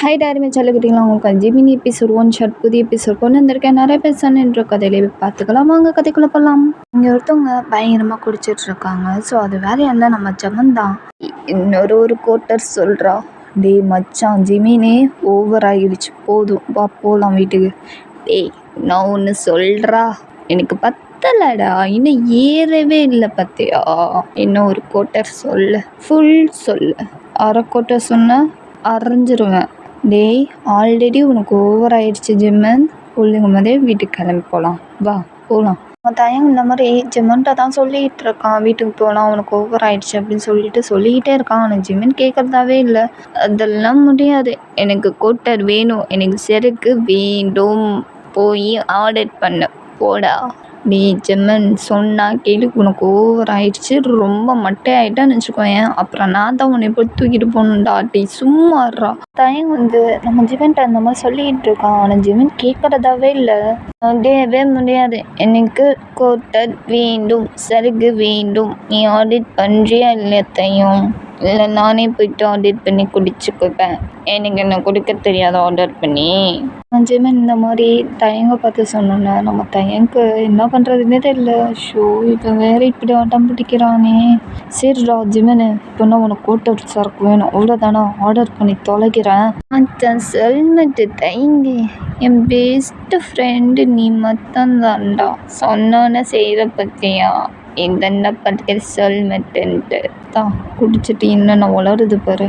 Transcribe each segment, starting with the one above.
Hi டைரிமே சொல்லிக்கிட்டீங்களா உங்களுக்கு chimney episode one shot புதிய episode கொண்டு வந்திருக்கேன். நிறைய பேர் சொன்ன கதையில போய் பார்த்துக்கலாம். வாங்க கதைக்குள்ள போகலாம். இங்கே ஒருத்தவங்க பயங்கரமாக குடிச்சிட்டு இருக்காங்க. ஸோ அது வேற இல்லை, நம்ம ஜமன் தான். இன்னொரு கோட்டர் சொல்கிறா, டேய் மச்சான் ஜிமினே ஓவர் ஆகிடுச்சு, போதும் வா போகலாம் வீட்டுக்கு. டேய் நான் ஒன்று சொல்கிறா, எனக்கு பத்தலடா, இன்னும் ஏறவே இல்லை பத்தியா. இன்னும் ஒரு கோட்டர் சொல்லு, ஃபுல் சொல்லு. அரை கோட்டர் சொன்ன அரைஞ்சிருவேன். டேய் ஆல்ரெடி உனக்கு ஓவர் ஆயிடுச்சு ஜிம்மன், ஒழுங்கு மாதிரியே வீட்டுக்கு கிளம்பி போகலாம், வா போகலாம். அவன் தயங்க இந்த மாதிரி ஜிம்மன்ட்ட தான் சொல்லிகிட்டு இருக்கான், வீட்டுக்கு போகலாம் உனக்கு ஓவர் ஆயிடுச்சு அப்படின்னு சொல்லிக்கிட்டே இருக்கான். ஆனால் ஜிம்மன் கேட்குறதாவே இல்லை. அதெல்லாம் முடியாது, எனக்கு கோட்டர் வேணும், எனக்கு செருக்கு வேண்டும், போய் ஆர்டர் பண்ண போடா. நீ ஜெம்மன் சொன்னா கேளு, உனக்கு ஓவர் ஆயிடுச்சு, ரொம்ப மட்டை ஆகிட்டான்னு வச்சுக்கோயேன், அப்புறம் நான் தான் உன்னை போய் தூக்கிட்டு போகணுண்டா. டே சும்மாறா. தயங்க நம்ம ஜிவன்ட்ட அந்த மாதிரி சொல்லிகிட்டு இருக்கான். ஆனால் ஜிவன் கேட்குறதாவே இல்லை. டேவே முடியாது, எனக்கு கோட்டர் வேண்டும், சருகு வேண்டும், நீ ஆடிட் பண்ணுறியா இல்லத்தையும், இல்லை நானே போயிட்டு ஆர்டர் பண்ணி குடிச்சுக்குவேன், எனக்கு என்ன குடிக்க தெரியாத ஆர்டர் பண்ணி. ஜிமன் இந்த மாதிரி தயங்க பார்த்து சொன்னோன்னே நம்ம தயங்க என்ன பண்ணுறதுன்னே தெரியல. ஷோ இப்போ வேற இப்படி ஆட்டம் பிடிக்கிறானே. சரிடா ஜிமனு, இப்போ நான் உனக்கு கோட்டர் சரக்கு வேணும் அவ்வளோதானா, ஆர்டர் பண்ணி தொலைக்கிறேன். அந்த ஹெல்மெட்டு தயங்கி, என் பெஸ்ட்டு ஃப்ரெண்டு நீ மட்டும்தான்டா, சொன்னோன்னே செய்கிற பற்றியா இதென்ன பண்ணுற ஹெல்மெட்டுன்ட்டு தான் குடிச்சிட்டு இன்னும் நான் வளருது பாரு.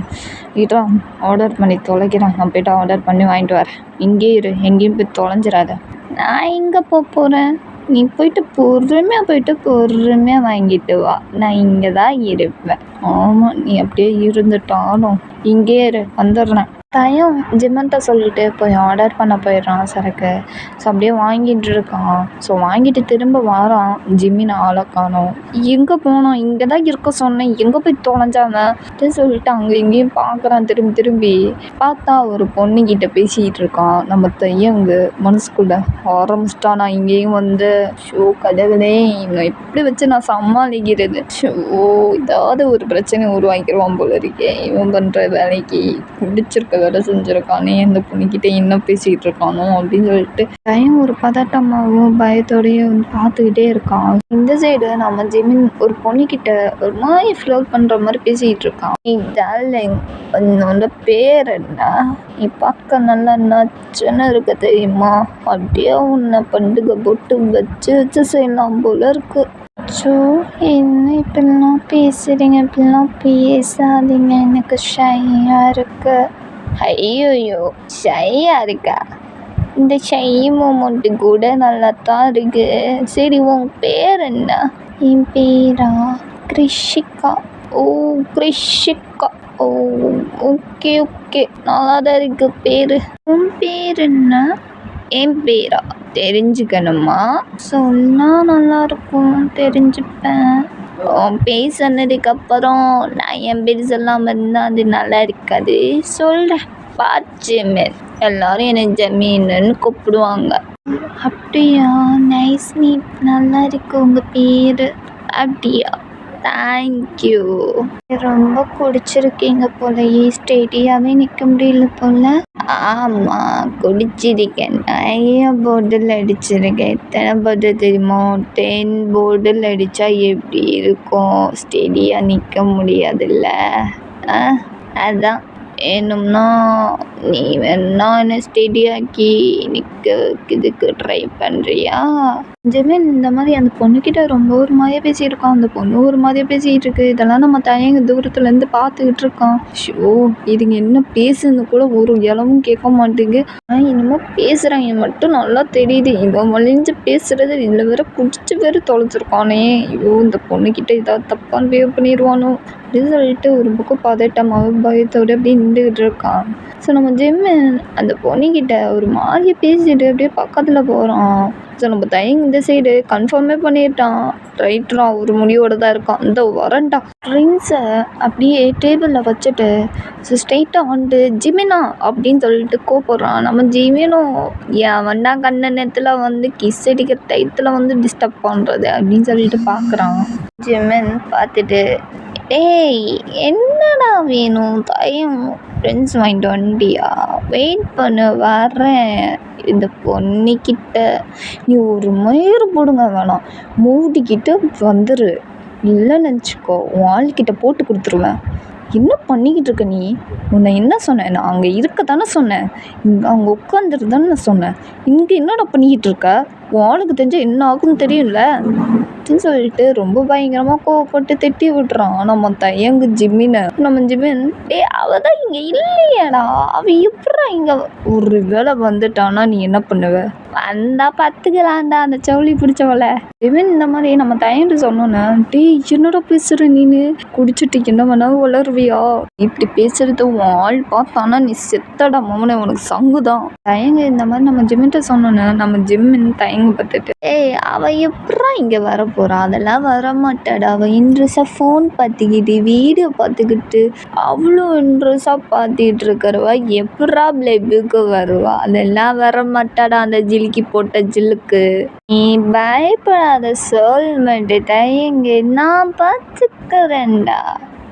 இதான் ஆர்டர் பண்ணி தொலைக்கிறேன், நான் போய்ட்டு ஆர்டர் பண்ணி வாங்கிட்டு வரேன், இங்கே இரு, எங்கேயும் போய் தொலைஞ்சிடாத. நான் எங்கே போகிறேன், நீ போயிட்டு பொறுமையாக வாங்கிட்டு வா, நான் இங்கே தான் இருப்பேன். ஆமாம் நீ அப்படியே இருந்துட்டாலும் இங்கே இரு, வந்துடுறேன். தயம் ஜிம்மன்ட்ட சொல்லிட்டு போய் ஆர்டர் பண்ண போயிடுறான் சரக்கு. ஸோ அப்படியே வாங்கிட்டு இருக்கான். ஸோ வாங்கிட்டு திரும்ப வாரான், ஜிம்மின் ஆளை காணோம். எங்கே போனான், இங்கே தான் இருக்க சொன்னேன், எங்கே போய் தொலைஞ்சாங்க அப்படின்னு சொல்லிட்டு அங்கே இங்கேயும் பார்க்குறான். திரும்பி பார்த்தா ஒரு பொண்ணுக்கிட்ட பேசிக்கிட்டு இருக்கான். நம்ம தையங்கு மனசுக்குள்ள ஆரம்பிச்சிட்டான். நான் இங்கேயும் வந்து ஷோ கடவுளே, இன்னும் எப்படி வச்சு நான் சமாளிக்கிறது, ஷோ ஏதாவது ஒரு பிரச்சனை உருவாக்கிடுவான் போல இருக்கே இவன் பண்ணுற வேலைக்கு. பிடிச்சிருக்க வேலை செஞ்சுருக்கானே, இந்த பொண்ணுக்கிட்ட என்ன பேசிக்கிட்டு இருக்கானோ அப்படின்னு சொல்லிட்டு டைம் ஒரு பதட்டமாகவும் பயத்தோடையும் வந்து பார்த்துக்கிட்டே இருக்கான். இந்த சைடு நம்ம ஜெமின் ஒரு பொண்ணுக்கிட்ட ஒரு மாதிரி ஃப்ளோட் பண்ணுற மாதிரி பேசிக்கிட்டு இருக்கான். நீ டார்லிங், உன்னோட பேர் என்ன, நீ பார்க்க நல்லா நச்சுன்னு இருக்க தெரியுமா, அப்படியே உன்னை பண்டுக போட்டு வச்சு செய்யலாம் போல இருக்கு. ஸோ என்ன இப்படிலாம் பேசுகிறீங்க, இப்படிலாம் பேசாதீங்க, எனக்கு ஷையாக இருக்கு. ஐயோயோ ஷையாக இருக்கா, இந்த ஷை மூமெண்ட்டு கூட நல்லா தான் இருக்கு. சரி உன் பேர் என்ன? என் பேரா கிருஷிகா. ஓ கிருஷிகா, ஓ ஓகே நல்லா தான் இருக்கு பேர். உன் பேர் என்ன? என் பேரா தெரிஞ்சுக்கணுமா? சொன்னால் நல்லாயிருக்கும், தெரிஞ்சுப்பேன். பேர் சொன்னதுக்கப்புறம் நான் என் பேர் சொல்லாமல் இருந்தால் அது நல்லா இருக்காது. சொல்கிறேன் பாச்சேமேன், எல்லாரும் என்னை ஜமீன்னு கூப்பிடுவாங்க. அப்படியா, நைஸ் நேம், நல்லா இருக்கு உங்கள் பேர். அப்படியா, தேங்க்யூ. ரொம்ப குடிச்சிருக்கீங்க போலயே, ஸ்டேடியாகவே நிற்க முடியல போல. ஆமாம் குடிச்சிருக்கேன், நிறைய போர்டில் அடிச்சிருக்கேன். எத்தனை போர்டு தெரியுமா, 10 போர்டில் அடித்தா எப்படி இருக்கும், ஸ்டேடியாக நிற்க முடியாதுல்ல. அதான் வேணும்னா நீ வேணா என்ன ஸ்டேடியாக்கி நிற்கிறதுக்கு ட்ரை பண்ணுறியா? ஜெமின் இந்த மாதிரி அந்த பொண்ணுக்கிட்ட ரொம்ப ஒரு மாதிரியாக பேசிகிட்டு அந்த பொண்ணு ஒரு மாதிரியாக பேசிகிட்டு இருக்கு. இதெல்லாம் நம்ம தயங்க தூரத்துலேருந்து பார்த்துக்கிட்டு இருக்கான். ஷோ இதுங்க என்ன பேசுன்னு கூட ஒரு இளவும் கேட்க மாட்டேங்குது. ஆனால் இனிமேல் பேசுகிறாங்க மட்டும் நல்லா தெரியுது. இவன் வலிஞ்சு பேசுகிறது இதில் வேற குடிச்சு வேறு தொலைச்சிருக்கானே. ஐயோ இந்த பொண்ணுக்கிட்ட ஏதாவது தப்பான பிஹேவ் பண்ணிடுவானோ அப்படின்னு சொல்லிட்டு ஒரு பக்கம் பதட்டமாக பயத்தோடு அப்படியே நின்றுக்கிட்டு இருக்கான். ஸோ நம்ம ஜிம்மன் அந்த பொண்ணுக்கிட்ட ஒரு மாதிரி பேசிட்டு அப்படியே பக்கத்தில் போகிறான். ஸோ நம்ம தயங்க இந்த சைடு கன்ஃபார்மே பண்ணிட்டான். ரைட்ரா ஒரு முடிவோடு தான் இருக்கான். இந்த வரண்டா ட்ரிங்க்ஸை அப்படியே டேபிளில் வச்சுட்டு ஸோ ஸ்ட்ரெயிட்டாக வந்து ஜிமினா அப்படின்னு சொல்லிட்டு கூப்பிட்றான். நம்ம ஜிமினும் ஏன் வண்டா கண்ண நேரத்தில் வந்து கிஸ் அடிக்கிற டயத்தில் வந்து டிஸ்டர்ப் பண்ணுறது அப்படின்னு சொல்லிட்டு பார்க்குறான். ஜிமின் பார்த்துட்டு டேய் என்னடா வேணும் டைம் ஃப்ரெண்ட்ஸ் வாங்கிட்டு வந்துட்டியா வெயிட் பண்ணு வரேன் இந்த பொண்ணுக்கிட்ட நீ ஒரு மயிறு போடுங்க வேணாம் மூடிக்கிட்டு வந்துரு இல்லைன்னு நினச்சிக்கோ உன் ஆள்கிட்ட போட்டு கொடுத்துருவேன் என்ன பண்ணிக்கிட்டு இருக்க நீ உன்னை என்ன சொன்னேன் நான் அங்கே இருக்க தானே சொன்னேன் இங்கே அங்கே உட்காந்துட்டு தானே நான் சொன்னேன் இங்கே என்னடா பண்ணிக்கிட்டு இருக்க உன் ஆளுக்கு தெரிஞ்சால் என்ன ஆகும்னு தெரியும்ல அப்படின்னு சொல்லிட்டு ரொம்ப பயங்கரமாக கோவப்பட்டு திட்டி விட்டுறான் நம்ம தயங்கு ஜிம்மினை நம்ம ஜிம்மின் அவள் தான் இங்கே இல்லையேடா அவள் எப்படா இங்கே ஒரு வேளை வந்துட்டானா நீ என்ன பண்ணுவ வந்தா பார்த்துக்கலான்டா அந்த சவுளி பிடிச்சவள ஜிம்மின் இந்த மாதிரி நம்ம தயங்கிட்டு சொன்னோன்னே என்னடா பேசுகிற நீனு குடிச்சிட்டு என்ன வேணாலும் வளருவியா இப்படி பேசுறது உன் ஆள் பார்த்தானா நீ செத்தடா மோனே உனக்கு சங்குதான் தயங்க இந்த மாதிரி நம்ம ஜிம்மிட்ட சொன்னோன்னே நம்ம ஜிம்மின் தயங்க பார்த்துட்டு அவள் எப்படா இங்கே வர போகிறா அதெல்லாம் வரமாட்டாடா அவள் இன்ட்ரெஸ்டாக ஃபோன் பார்த்துக்கிட்டு வீடியோ பார்த்துக்கிட்டு அவ்வளோ இன்ட்ரெஸ்டாக பார்த்துக்கிட்டு இருக்கிறவா எப்படா பிளேபுக்கு வருவா அதெல்லாம் வரமாட்டாடா அந்த ஜிலுக்கி போட்ட ஜில்லுக்கு நீ பயப்படாத சொல்மெண்ட்டு தயங்க நான் பார்த்துக்கிறேன்டா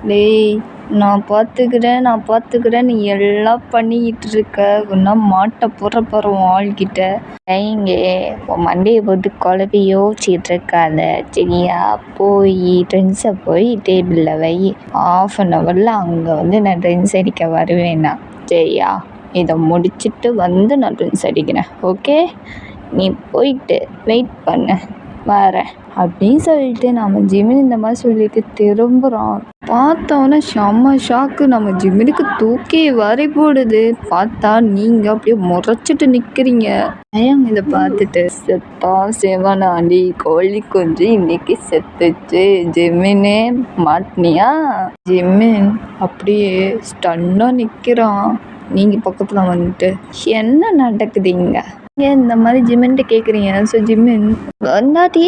டேய் நான் பார்த்துக்கிறேன் நீ எல்லாம் பண்ணிக்கிட்டு இருக்க ஒன்றா மாட்டை போகிற உன் ஆள்கிட்ட இங்க உன் மண்டையை போட்டு குழப்பி யோசிச்சுட்டு இருக்காத சரியா போய் ட்ரெண்ட்ஸை போய் டேபிளில் வை 1/2 அங்கே வந்து நான் ட்ரெண்ட்ஸ் அடிக்க வருவேண்ணா சரியா இதை முடிச்சுட்டு வந்து நான் ட்ரெண்ட்ஸ் அடிக்கிறேன் ஓகே நீ போயிட்டு வெயிட் பண்ண வரேன் அப்படின்னு சொல்லிட்டு நம்ம ஜிமின் இந்த மாதிரி சொல்லிட்டு திரும்புகிறான் பார்த்தோன்னே செம்ம ஷாக்கு நம்ம ஜிமினுக்கு தூக்கி வரி போடுது பார்த்தா நீங்கள் அப்படியே முறைச்சிட்டு நிற்கிறீங்க இதை பார்த்துட்டு செத்தா சிவனாண்டி கோழி குஞ்சு இன்னைக்கு செத்துச்சு ஜிமினே மாட்டினியா ஜிமின் அப்படியே ஸ்டன்னாக நிற்கிறான் நீங்கள் பக்கத்தில் வந்துட்டு என்ன நடக்குதுங்க இந்த மாதிரி ஜிம்மின்ட்டு கேட்குறீங்க ஸோ ஜிம்மின் வந்தாட்டி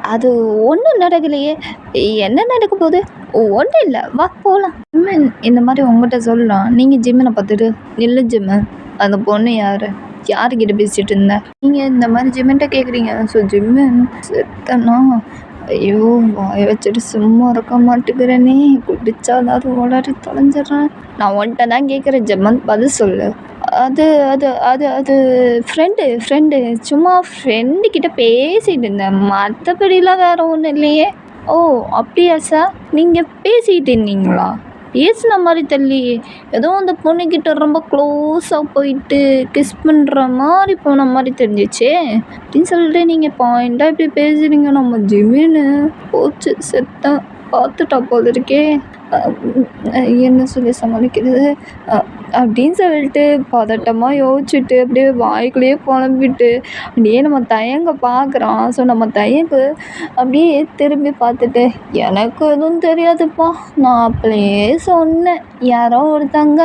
அது ஒன்றும் நடக்கலையே என்ன நடக்க போகுது ஒன்றும் இல்லை வா போகலாம் ஜிம்மின் இந்த மாதிரி உங்கள்கிட்ட சொல்லலாம் நீங்கள் ஜிம்மினை பார்த்துட்டு நில்லு ஜிம்மு அந்த பொண்ணு யாருக்கிட்ட பேசிகிட்டு இருந்தேன் நீங்கள் இந்த மாதிரி ஜிம்மின்ட்ட கேட்குறீங்க ஸோ ஜிம்மின் செத்தனா ஐயோ வாய வச்சுட்டு சும்மா இருக்க மாட்டேங்கிறேனே குடிச்சாதாவது உளறி தொலைஞ்சிட்றேன் நான் ஒன்ட்ட தான் கேட்குறேன் ஜிம்மன் பதில் சொல்லு அது அது அது அது ஃப்ரெண்டு சும்மா ஃப்ரெண்டுக்கிட்ட பேசிகிட்டு இருந்தேன் மற்றபடிலாம் வேறு ஒன்றும் இல்லையே ஓ அப்படியா சார் நீங்கள் பேசிக்கிட்டு இருந்தீங்களா பேசின மாதிரி தெரியலையே ஏதோ அந்த பொண்ணுக்கிட்ட ரொம்ப க்ளோஸாக போயிட்டு கிஸ் பண்ணுற மாதிரி போன மாதிரி தெரிஞ்சிச்சே அப்படின்னு சொல்லிட்டு நீங்கள் பாயிண்டாக இப்படி பேசுகிறீங்க நம்ம ஜிமின்னு போச்சு செத்தேன் பார்த்துட்டா போல இருக்கே என்ன சொல்லி சமாளிக்கிறது அப்படின்னு சொல்லிட்டு பதட்டமாக யோசிச்சுட்டு அப்படியே வாய்க்குள்ளேயே புலம்பிட்டு அப்படியே நம்ம தயங்க பார்க்குறான் ஸோ நம்ம தயங்கு அப்படியே திரும்பி பார்த்துட்டு எனக்கு எதுவும் தெரியாதுப்பா நான் அப்படியே சொன்னேன் யாரோ ஒருத்தங்க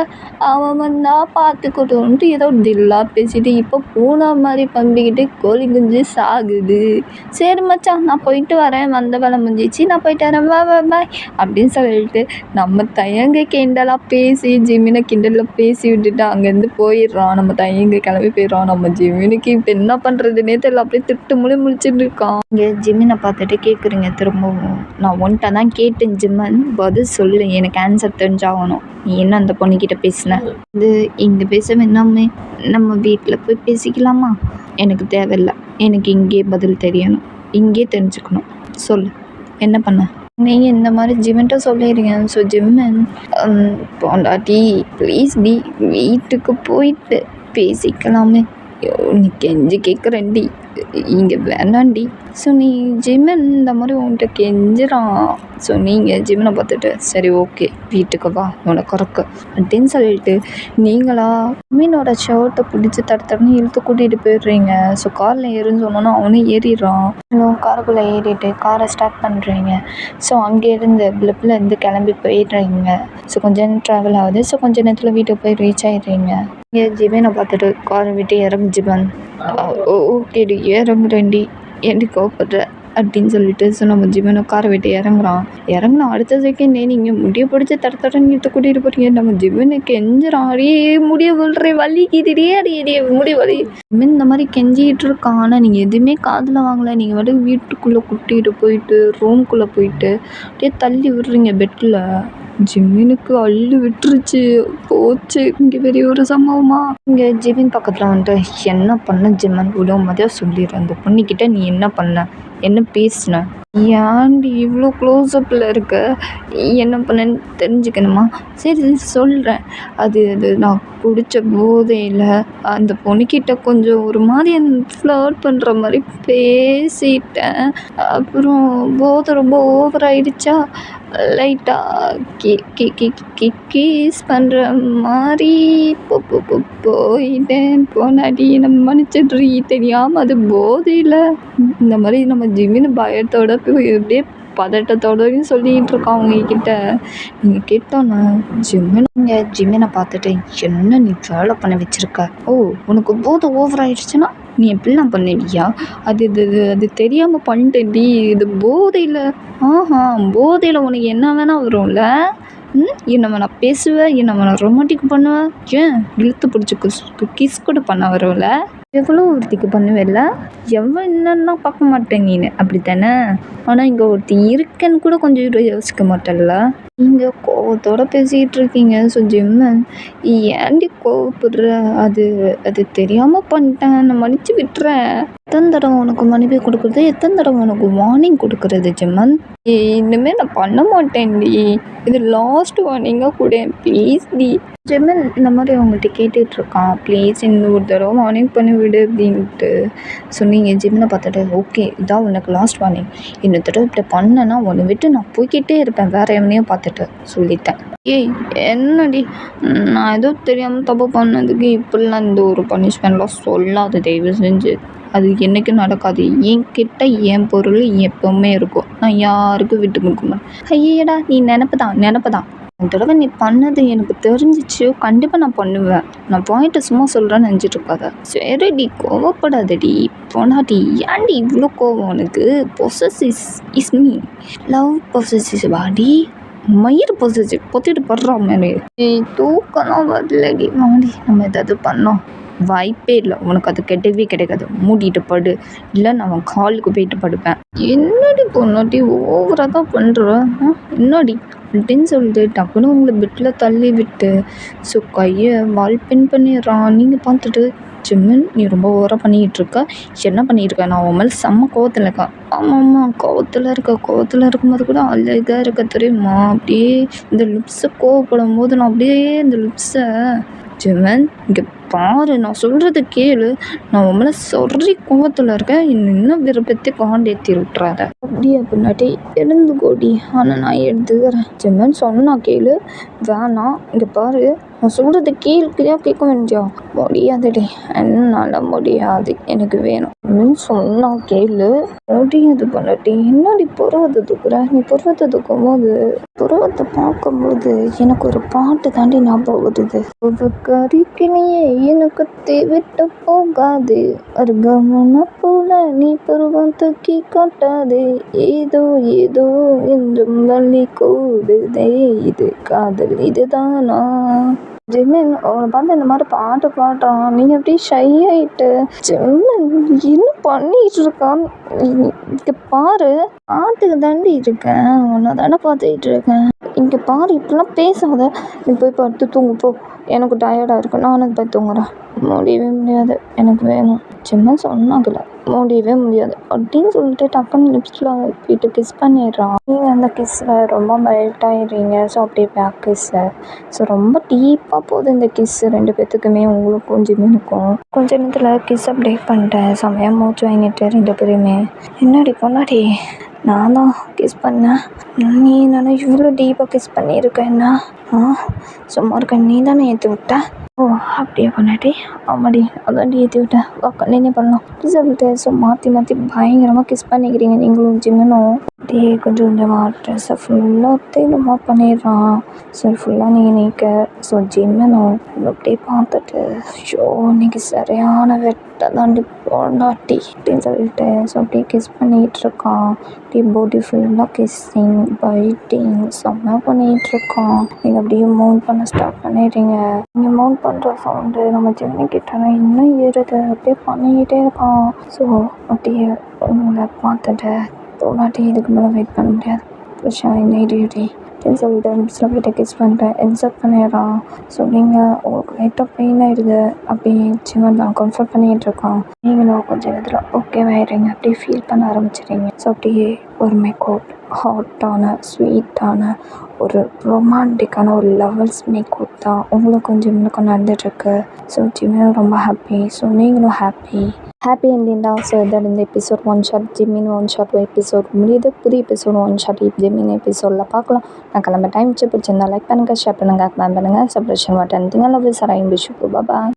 அவன் வந்தால் பார்த்துக்கிட்டோன்ட்டு ஏதோ டில்லாக பேசிட்டு இப்போ பூனா மாதிரி பம்பிக்கிட்டு கோழி குஞ்சு சாகுது சரி மச்சான் நான் போயிட்டு வரேன் வந்த வேலை முடிஞ்சிச்சு நான் போயிட்டு வரேன் பாய் அப்படின்னு சொல்லிட்டு நம்ம தயங்க கிண்டலாக பேசி ஜிம்மினை கிண்டலில் பேசி விட்டுட்டு அங்கேருந்து போயிடுறான் நம்ம தயங்க கிளம்பி போயிடுறான் நம்ம ஜிம்மினுக்கு இப்போ என்ன பண்ணுறதுனே தெரியல அப்படியே திட்டு முழிச்சுட்டு இருக்கான் இங்கே ஜிம்மினை பார்த்துட்டு கேட்குறீங்க திரும்பவும் நான் ஒன்ட்ட தான் கேட்டேன் ஜிம்மன் பதில் சொல்லு எனக்கு ஆன்சர் தெரிஞ்சாகணும் நீ என்ன அந்த பொண்ணுக்கிட்ட பேசின இது இங்கே பேச வேணாமே நம்ம வீட்டில் போய் பேசிக்கலாமா எனக்கு தேவையில்லை எனக்கு இங்கே பதில் தெரியணும் இங்கே தெரிஞ்சுக்கணும் சொல்லு என்ன பண்ண நீங்கள் இந்த மாதிரி ஜிம்மின்ட்ட சொல்லிடுறீங்க ஸோ ஜிம்மன் பொண்டாட்டி ப்ளீஸ் டி வீட்டுக்கு போயிட்டு பேசிக்கலாமே நீ கெஞ்சி கேட்குறேன்டி இங்கே வேணாண்டி ஸோ நீ ஜிம்மன் இந்த மாதிரி உன்கிட்ட கெஞ்சுறான் ஸோ நீங்கள் ஜிம்மனை பார்த்துட்டு சரி ஓகே வீட்டுக்கு வா உனக்கு குறக்கு அப்படின்னு சொல்லிட்டு நீங்களா மீனோட ஷர்ட்டை பிடிச்சி தடுத்தடனு இழுத்து கூட்டிகிட்டு போயிடுறீங்க ஸோ காரில் ஏறுன்னு சொன்னோன்னா அவனும் ஏறிடுறான் இன்னும் காருக்குள்ளே ஏறிட்டு காரை ஸ்டார்ட் பண்ணுறீங்க ஸோ அங்கேருந்து இருந்து கிளம்பி போயிடுறீங்க ஸோ கொஞ்சம் நேரம் ட்ராவல் ஆகுது ஸோ கொஞ்சம் நேரத்தில் வீட்டுக்கு போய் ரீச் ஆகிடுறீங்க இங்கே ஜிம்மனை பார்த்துட்டு காரை விட்டு இறங்கு ஜிம்மன் ஓகேடி இறங்குறேன்டி ஏன்டி கோவப்படுற அப்படின்னு சொல்லிட்டு ஸோ நம்ம ஜிம்மனை காரை விட்டு இறங்குனா அடுத்த செகண்டே நீங்கள் முடிய பிடிச்சி தடன்னு இழுத்து கூட்டிகிட்டு போறீங்க. நம்ம ஜிம்மனை கெஞ்சுறான், அடியே முடிய விழுற வலிக்குதுடியே, அடியே முடி வலி ஜிம்மன் இந்த மாதிரி கெஞ்சிக்கிட்டு இருக்கான். ஆனால் நீங்கள் எதுவுமே காதில் வாங்கலை. நீங்கள் வந்து வீட்டுக்குள்ளே கூட்டிகிட்டு போயிட்டு ரூம்குள்ளே போயிட்டு அப்படியே தள்ளி விடுறீங்க பெட்டில். ஜிம்மினுக்கு அள்ளு விட்டுருச்சு. போச்சு இங்கே பெரிய ஒரு சம்பவமா. இங்கே ஜிமின் பக்கத்தில் வந்துட்டு என்ன பண்ண ஜிம்மன் விடாமதியாக சொல்லிடுறேன். அந்த பொண்ணுக்கிட்ட நீ என்ன பண்ண, என்ன பேசின, ஏன்டி இவ்வளோ க்ளோஸ்அப்பில் இருக்க, என்ன பண்ணேன்னு தெரிஞ்சுக்கணுமா? சரி சொல்கிறேன். அது நான் குடித்த போதையில் அந்த பொண்ணுக்கிட்ட கொஞ்சம் ஒரு மாதிரி ஃப்ளர்ட் பண்ணுற மாதிரி பேசிட்டேன். அப்புறம் போதை ரொம்ப ஓவர் ஆயிடுச்சா, லைட்டாக கீஸ் பண்ணுற மாதிரி போயிட்டேன். போனாடி நம்ம மன்னிச்சிட்றி, தெரியாமல் அது போதையில் இந்த மாதிரி நம்ம ஜிம்மின்னு பயத்தோட போய் அப்படியே பதட்டத்தோடயும் சொல்லிகிட்டு இருக்கோம் அவங்கக்கிட்ட. நீங்கள் கேட்டோன்னா ஜிம்மினை பார்த்துட்டு என்ன நீ வேலை பண்ண வச்சுருக்க, ஓ உனக்கு போதை ஓவர் ஆயிடுச்சுன்னா நீ எப்படிலாம் பண்ணுவியா, அது தெரியாமல் பண்ணிட்டேன்டி, இது போதையில். போதையில் உனக்கு என்ன வேணால் வரும்ல, என்ன வேணா பேசுவேன், என்ன வேணா ரொமான்டிக் பண்ணுவேன், ஏன் இழுத்து பிடிச்சி கிஸ் கூட பண்ண வரும்ல, எவ்வளோ ஒருத்திக்கு பண்ணுவேல்ல, என்னன்னா பார்க்க மாட்டேன் நீனு, அப்படி தானே? ஆனால் இங்கே ஒருத்தி இருக்கேன்னு கூட கொஞ்சம் யோசிக்க மாட்டேன்ல. நீங்கள் கோவத்தோடு பேசிகிட்டு இருக்கீங்க. ஸோ ஜிம்மன் ஏன்டி கோவப்படுற, அது தெரியாமல் பண்ணிட்டேன், நான் மன்னிச்சு விட்டுறேன். எத்தனை தடவை உனக்கு மன்னிப்பு கொடுக்குறது, எத்தனை தடவை உனக்கு வார்னிங் கொடுக்குறது ஜிம்மன்? இனிமேல் நான் பண்ண மாட்டேன்டி, இது லாஸ்ட் வார்னிங்காக கூட ப்ளீஸ் டி. ஜிம்மன் இந்த மாதிரி அவங்கள்ட்ட கேட்டுட்ருக்கான், ப்ளீஸ் இந்த ஒரு தடவை வார்னிங் பண்ணி விடு அப்படின்ட்டு சொன்னீங்க. ஜிம்மனை பார்த்துட்டு ஓகே இதான் உனக்கு லாஸ்ட் வார்னிங், இந்த தடவை இப்படி பண்ணேன்னா உன்னை விட்டு நான் போய்கிட்டே இருப்பேன் வேற எவனையும் பார்த்துட்டு சொல்லிட்டேன். ஏய் என்னடி, நான் ஏதோ தெரியாமல் தப்பு பண்ணதுக்கு இப்படிலாம் இந்த ஒரு பனிஷ்மெண்ட்லாம் சொல்லாத தயவு செஞ்சு. அது என்றைக்கும் நடக்காது. என்கிட்ட என் பொருள் எப்போவுமே இருக்கும், நான் யாருக்கும் விட்டு கொடுக்க மாட்டேன். ஐயடா நீ நினப்பு தான் இந்த தடவை நீ பண்ணது எனக்கு தெரிஞ்சிச்சு, கண்டிப்பாக நான் பண்ணுவேன். நான் பாயிண்ட்டை சும்மா சொல்கிறேன்னு நினச்சிட்டு இருக்காத. சரிடி கோவப்படாதடி, போனாடி ஏன்டி இவ்வளோ கோவம் உனக்கு? Possessive is me, love possessive வாடி, மயிர் பொசசிவ் பொத்திட்டு படுறா மேலே. தூக்கலாம் வரலடி, வாடி நம்ம ஏதாவது பண்ணோம். வாய்ப்பே இல்லை உனக்கு, அது கிடைக்காது. மூடிட்டு படு, இல்லை நான் அவன் காலுக்கு போயிட்டு படுப்பேன். என்னடி பொண்ணாட்டி ஓவராக தான் பண்ணுறேன், என்னடி அப்படின்னு சொல்லிட்டு டக்குன்னு உங்களை பெட்டில் தள்ளி விட்டு ஸோ கையை வால்பின் பண்ணிடுறான். நீங்கள் பார்த்துட்டு ஜிம்மன் நீ ரொம்ப ஓவராக பண்ணிக்கிட்டு இருக்க, என்ன பண்ணிகிட்டு இருக்க, நான் உன் மேலே செம்ம கோவத்தில் இருக்கேன். ஆமாம் கோவத்தில் இருக்கும்போது கூட அழகாக இருக்க தெரியுமா, அப்படியே இந்த லிப்ஸை கோவப்படும் போது நான் அப்படியே இந்த லிப்ஸை ஜிம்மன் இங்கே பாரு, நான் சொல்கிறது கேளு, நான் உன் மேலே சொல்றி கோவத்தில் இருக்கேன், இன்னும் விருப்பத்தை காண்டேற்றி விட்டுறாத அப்படியே பின்னாடி இருந்து கோடி. ஆனால் நான் எடுத்துக்கிறேன். ஜிம்மன் சொன்னா கேளு, வேணாம் இங்கே பாரு, நான் சொல்கிறது கேள்வியா கேட்க வேண்டியா, முடியாதுடி என்னால் முடியாது, எனக்கு வேணும் அப்படின்னு சொன்னா கேளு. முடியாது பண்ணாட்டி என்னடி பருவத்தை தூக்குற, நீ பருவத்தை தூக்கும் போது பருவத்தை பார்க்கும்போது எனக்கு ஒரு பாட்டு தாண்டி ஞாபகம் வருது. கறிக்கினியே எனக்கு தேவிட்டு போகாது, அருகமன போல நீ பருவம் தூக்கி காட்டாது, ஏதோ என்றும் வள்ளி கூடுதே, இது காதல் இதுதானா. ஜிம்மன் அவனை பார்த்து இந்த மாதிரி பாட்டு பாடுறான், நீங்கள் அப்படியே ஷை ஆகிட்டு ஜிம்மன் என்ன பண்ணிகிட்டு இருக்கான், இங்கே பாரு பார்த்துக்கு தாண்டி இருக்கேன், உன்னை தானே பார்த்துக்கிட்டு இருக்கேன், இங்கே பாரு இப்படிலாம் பேசாத, நீ போய் படுத்து தூங்கு போ, எனக்கு டயர்டாக இருக்கு, நான் உனக்கு போய் தூங்குறேன். முடியவே முடியாது, எனக்கு வேணும். ஜிம்மன் சொன்னாங்கல்ல முடியவே முடியாது அப்படின்னு சொல்லிட்டு டக்குன்னு லிப்ஸில் போயிட்டு கிஸ் பண்ணிடுறான். நீங்கள் அந்த கிஸ்ஸில் ரொம்ப மெல்ட் ஆகிடுறீங்க. ஸோ அப்படியே பேக் கிஸ்ஸு, ஸோ ரொம்ப டீப்பாக போகுது இந்த கிஸ்ஸு ரெண்டு பேர்த்துக்குமே, உங்களுக்கும் ஜிம்மினுக்கும். கொஞ்ச நேரத்தில் கிஸ் அப்படியே பண்ணிட்டேன், செம்மையாக மூச்சு வாங்கிட்டு ரெண்டு பேருமே. என்னடி பொண்ணாடி நான் தான் கிஸ் பண்ணேன், நீ என்னென்னா இவ்வளோ டீப்பாக கிஸ் பண்ணியிருக்க, என்ன சும்மா இருக்க, நீ தானே ஏற்றி விட்ட, ஓ அப்படியே பண்ணாட்டி ஆமாடி அதான்டி ஏற்றி விட்டேன், வா கண்டினியூ பண்ணலாம் சொல்லிட்டு ஸோ மாற்றி பயங்கரமாக கிஸ் பண்ணிக்கிறீங்க நீங்களும் ஜிம்மனும். அப்படியே கொஞ்சம் கொஞ்சமாக ட்ரெஸ்ஸை ஃபுல்லாக தேனமாக பண்ணிடுறான். ஸோ ஃபுல்லாக நீக்க ஸோ ஜிம்மனும் அப்படியே பார்த்துட்டு ஷோ இன்னைக்கு சரியான கிட்ட தாண்டி போண்டாட்டி அப்படின்னு சொல்லிட்டு ஸோ அப்படியே கிஸ் பண்ணிகிட்ருக்கான். அப்படியே பாடி ஃபுல்லாக கிஸ்ஸிங் பைட்டிங் செம்ம பண்ணிகிட்ருக்கான். நீங்கள் அப்படியே மவுண்ட் பண்ண ஸ்டார்ட் பண்ணிடுறீங்க. நீங்கள் மவுண்ட் பண்ணுற சவுண்டு நம்ம ஜெமினி கிட்டனா இன்னும் ஏறுது. அப்படியே பண்ணிக்கிட்டே இருக்கான். ஸோ அப்படியே உங்களை பார்த்துட்டு போனாட்டி இதுக்கு மேலே வெயிட் பண்ண முடியாது ப்ரிஷா என்ன இடி அப்படின்னு சொல்லிட்டு மிஸ்ஸில் போய்ட்டு கிஸ் பண்ணிட்டு இன்சர்ட் பண்ணிடுறான். ஸோ நீங்கள் உங்களுக்கு லைட்டாக பெயின் ஆகிடுது. அப்படியே சிவன் தான் கம்ஃபர்ட் பண்ணிகிட்டு இருக்கான். நீங்களும் கொஞ்சம் இதில் ஓகேவாயிடுறீங்க. அப்படியே ஃபீல் பண்ண ஆரம்பிச்சிடுறீங்க. ஸோ அப்படியே ஒரு மேக்கவுட் ஹாட்டான ஸ்வீட்டான ஒரு ரொமான்டிக்கான ஒரு லெவல்ஸ் மேக்கவுட் தான் உங்களுக்கு கொஞ்சம் நடந்துகிட்ருக்கு. ஸோ ஜிம்மியும் ரொம்ப ஹாப்பி. ஸோ நீங்களும் ஹாப்பி என்டிங் தான். ஸோ இதோட இந்த எபிசோட் ஒன் ஷாட் ஜிம்மின் ஒன் ஷாட் எபிசோட் முடியுது. புதிய எபிசோட் ஒன் ஷாட் ஜிம்மின் எபிசோடில் பார்க்கலாம். நான் கிளம்ப டைம் பிடிச்சிருந்தா லைக் பண்ணுங்கள், ஷேர் பண்ணுங்கள், கமெண்ட் பண்ணுங்கள், சப்ஸ்கிரிப்ஷன் பட்டன் திங்கள் love sir I wish you bye.